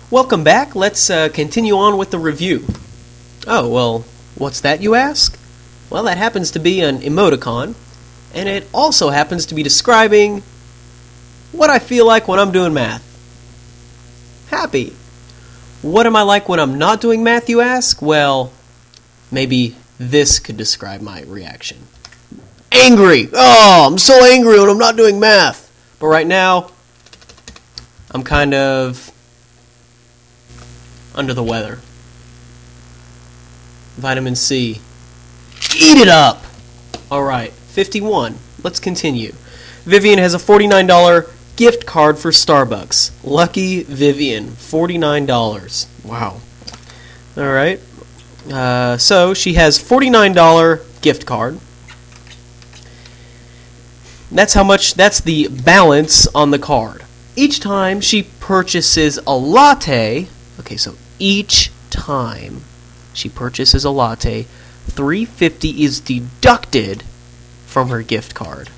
Welcome back. Let's continue on with the review. Oh, well, what's that, you ask? Well, that happens to be an emoticon, and it also happens to be describing what I feel like when I'm doing math. Happy. What am I like when I'm not doing math, you ask? Well, maybe this could describe my reaction. Angry! Oh, I'm so angry when I'm not doing math. But right now, I'm kind of under the weather. Vitamin C. Eat it up! Alright, 51. Let's continue. Vivian has a $49 gift card for Starbucks. Lucky Vivian. $49. Wow. Alright. So she has $49 gift card. That's how much, that's the balance on the card. Each time she purchases a latte, okay, so each time she purchases a latte, $3.50 is deducted from her gift card.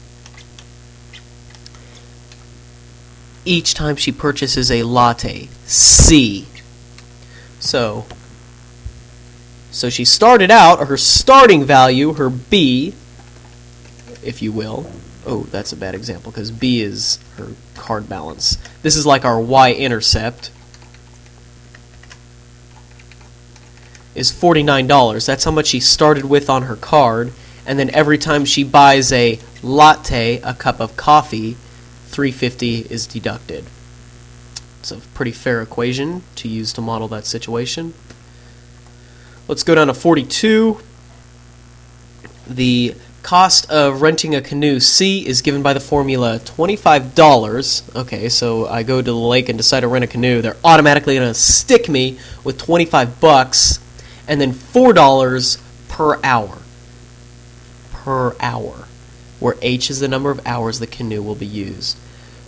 Each time she purchases a latte, C. So she started out, her starting value, her B, if you will. Oh, that's a bad example because B is her card balance. This is like our y-intercept. Is $49. That's how much she started with on her card. And then every time she buys a latte, a cup of coffee, $3.50 is deducted. It's a pretty fair equation to use to model that situation. Let's go down to 42. The cost of renting a canoe, C, is given by the formula $25. Okay, so I go to the lake and decide to rent a canoe. They're automatically going to stick me with 25 bucks and then $4 per hour. Per hour. Where H is the number of hours the canoe will be used.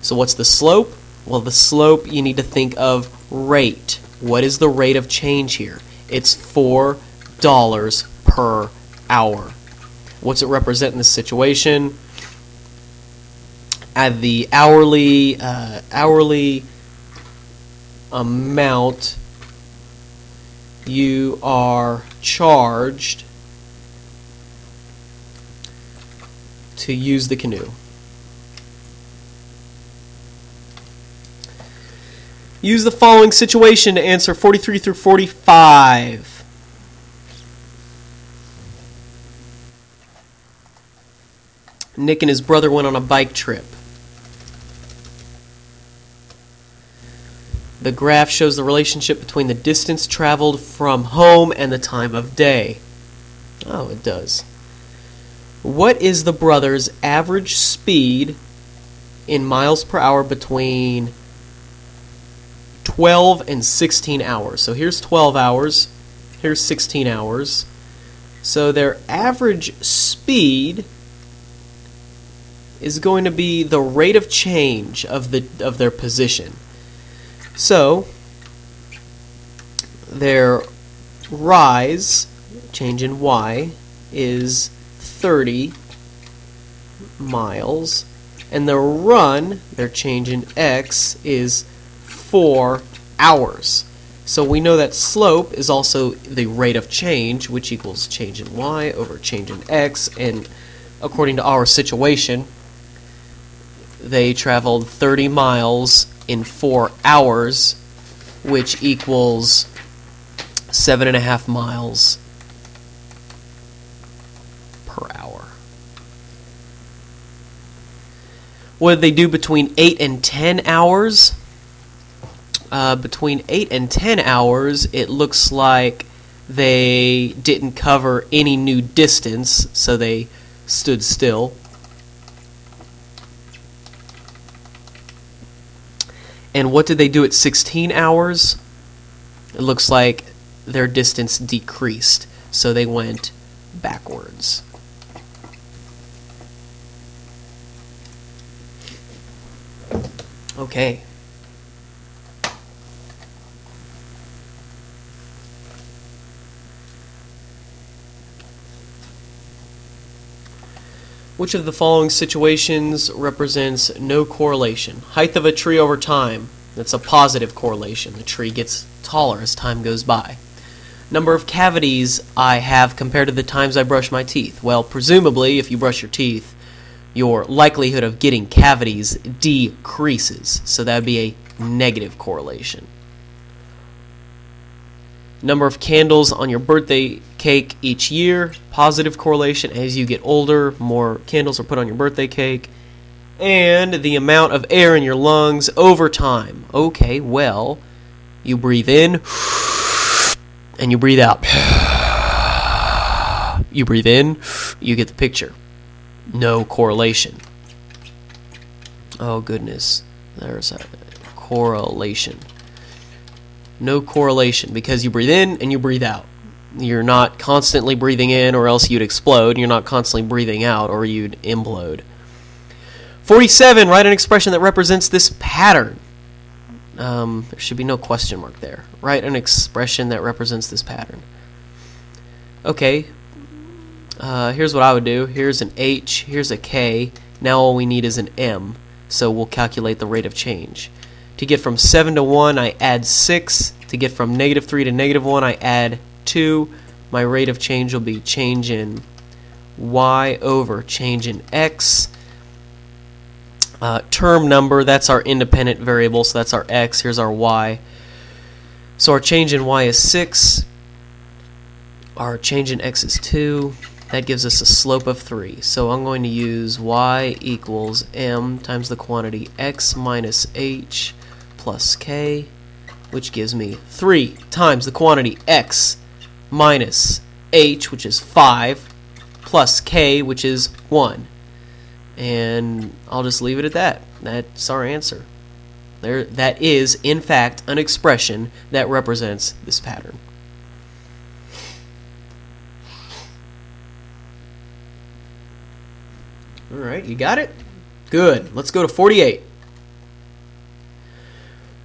So what's the slope? Well, the slope, you need to think of rate. What is the rate of change here? It's $4 per hour. What's it represent in this situation? At the hourly amount you are charged to use the canoe. Use the following situation to answer 43 through 45. Nick and his brother went on a bike trip. The graph shows the relationship between the distance traveled from home and the time of day. Oh, it does. What is the brother's average speed in miles per hour between 12 and 16 hours? So here's 12 hours, here's 16 hours. So their average speed is going to be the rate of change of their position. So their rise, change in y, is 30 miles, and their run, their change in x, is 4 hours. So we know that slope is also the rate of change, which equals change in y over change in x, and according to our situation, they traveled 30 miles in 4 hours, which equals 7.5 miles per hour. What did they do between 8 and 10 hours? Between 8 and 10 hours, it looks like they didn't cover any new distance, so they stood still. And what did they do at 16 hours? It looks like their distance decreased, so they went backwards. Okay. Which of the following situations represents no correlation? Height of a tree over time. It's a positive correlation. The tree gets taller as time goes by. Number of cavities I have compared to the times I brush my teeth. Well, presumably, if you brush your teeth, your likelihood of getting cavities decreases. So that would be a negative correlation. Number of candles on your birthday cake each year. Positive correlation. As you get older, more candles are put on your birthday cake. And the amount of air in your lungs over time. Okay, well, you breathe in and you breathe out. You breathe in, you get the picture. No correlation. Oh, goodness. There's a correlation. No correlation because you breathe in and you breathe out. You're not constantly breathing in or else you'd explode. You're not constantly breathing out or you'd implode. 47, write an expression that represents this pattern. There should be no question mark there. Write an expression that represents this pattern. Okay, here's what I would do. Here's an H, here's a K. Now all we need is an M, so we'll calculate the rate of change. To get from 7 to 1, I add 6. To get from -3 to -1, I add 2. My rate of change will be change in Y over change in X. Term number, that's our independent variable, so that's our X. Here's our Y. So our change in Y is 6. Our change in X is 2. That gives us a slope of 3. So I'm going to use Y equals M times the quantity X minus H plus K, which gives me 3 times the quantity X minus H, which is 5, plus K, which is 1. And I'll just leave it at that. That's our answer. That is, in fact, an expression that represents this pattern. Alright, you got it? Good. Let's go to 48.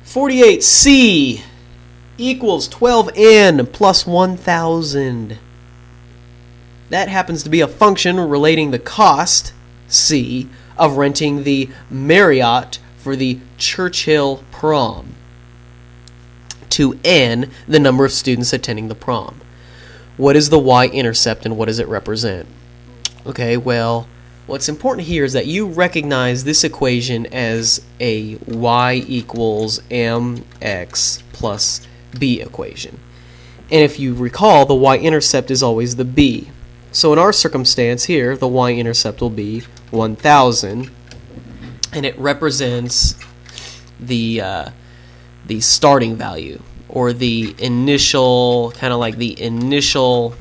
48C equals 12n plus 1,000. That happens to be a function relating the cost, C, of renting the Marriott for the Churchill prom to n, the number of students attending the prom. What is the y-intercept and what does it represent? Okay, well, what's important here is that you recognize this equation as a y equals mx plus b equation. And if you recall, the y-intercept is always the b. So in our circumstance here, the y-intercept will be 1,000, and it represents the starting value, or the initial, kind of like the initial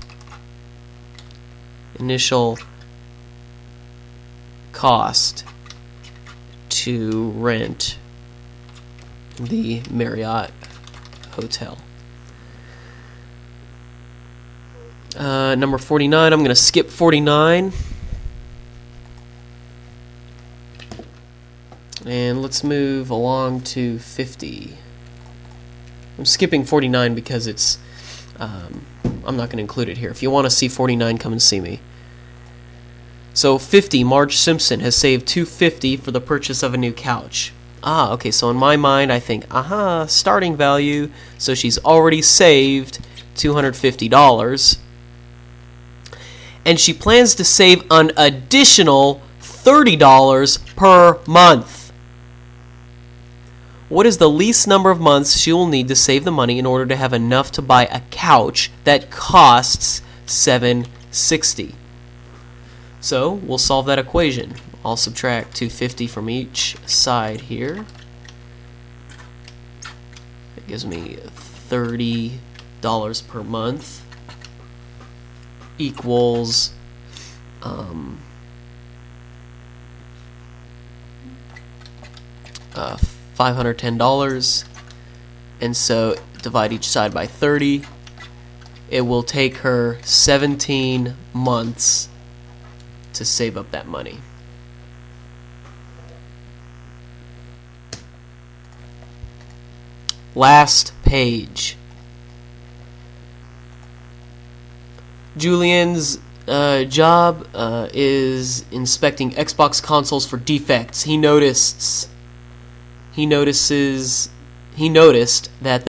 cost to rent the Marriott hotel. Number 49, I'm going to skip 49. And let's move along to 50. I'm skipping 49 because it's, I'm not going to include it here. If you want to see 49, come and see me. So 50, Marge Simpson has saved $250 for the purchase of a new couch. Ah, okay, so in my mind I think, starting value, so she's already saved $250. And she plans to save an additional $30 per month. What is the least number of months she will need to save the money in order to have enough to buy a couch that costs $760? So we'll solve that equation. I'll subtract $250 from each side here. It gives me $30 per month equals $510, and so divide each side by 30. It will take her 17 months to save up that money. Last page. Julian's job is inspecting Xbox consoles for defects. He notices he noticed that